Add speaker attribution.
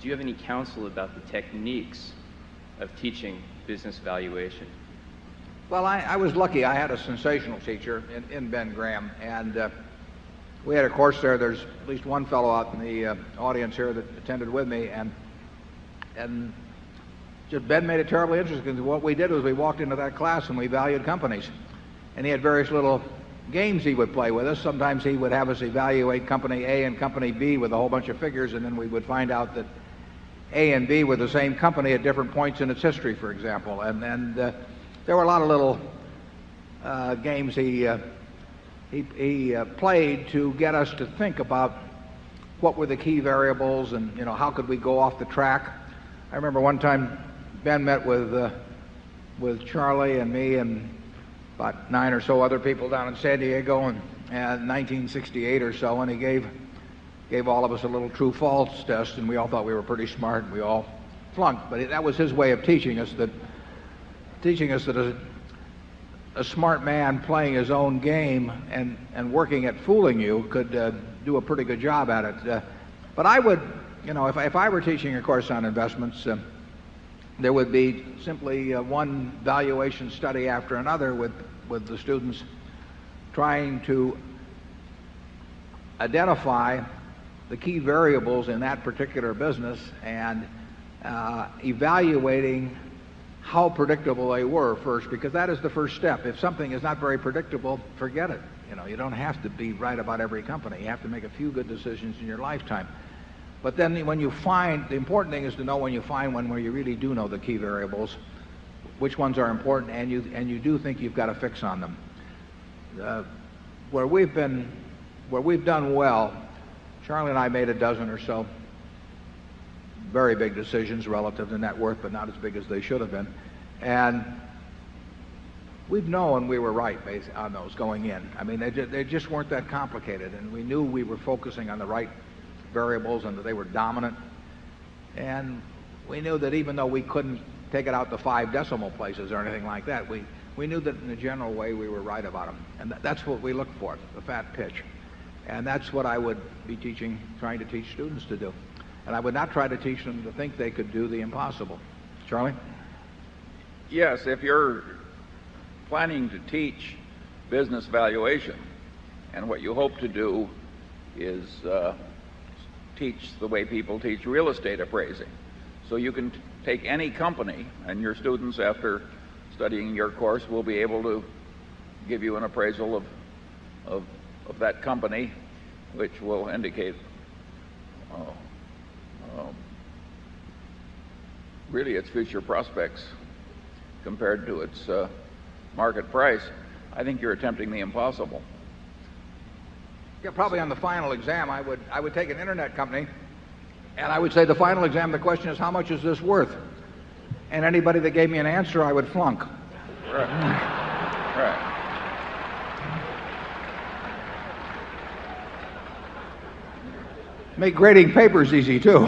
Speaker 1: Do you have any counsel about the techniques of teaching business valuation?
Speaker 2: Well, I was lucky. I had a sensational teacher in Ben Graham, and we had a course there. There's at least one fellow out in the audience here that attended with me, and just Ben made it terribly interesting, because what we did was we walked into that class and we valued companies, and he had various little games he would play with us. Sometimes he would have us evaluate company A and company B with a whole bunch of figures, and then we would find out that A and B were the same company at different points in its history, for example. And there were a lot of little games he played to get us to think about what were the key variables, and how could we go off the track. I remember one time Ben met with Charlie and me and about 9 or so other people down in San Diego in 1968 or so, and he gave all of us a little true-false test, and we all thought we were pretty smart, and we all flunked. But that was his way of teaching us that a smart man playing his own game and working at fooling you could do a pretty good job at it. But I would, if I were teaching a course on investments, there would be simply one valuation study after another with the students, trying to identify the key variables in that particular business and evaluating how predictable they were first, because that is the first step. If something is not very predictable, forget it. You don't have to be right about every company. You have to make a few good decisions in your lifetime. But then when you find, the important thing is to know when you find one where you really do know the key variables, which ones are important, and you do think you've got a fix on them. Where we've done well, Charlie and I made a dozen or so very big decisions relative to net worth, but not as big as they should have been. And we've known we were right on those going in. I mean, they just weren't that complicated, and we knew we were focusing on the right variables and that they were dominant. And we knew that even though we couldn't take it out to 5 decimal places or anything like that, we knew that in a general way we were right about them. And that's what we look for, the fat pitch. And that's what I would be trying to teach students to do. And I would not try to teach them to think they could do the impossible. Charlie?
Speaker 3: Yes, if you're planning to teach business valuation, and what you hope to do is teach the way people teach real estate appraising. So you can take any company, and your students, after studying your course, will be able to give you an appraisal of that company, which will indicate really its future prospects compared to its market price. I think you're attempting the impossible.
Speaker 2: Yeah, probably on the final exam, I would take an internet company, and I would say the final exam, the question is, how much is this worth? And anybody that gave me an answer, I would flunk.
Speaker 3: Right.
Speaker 2: Make grading papers easy too.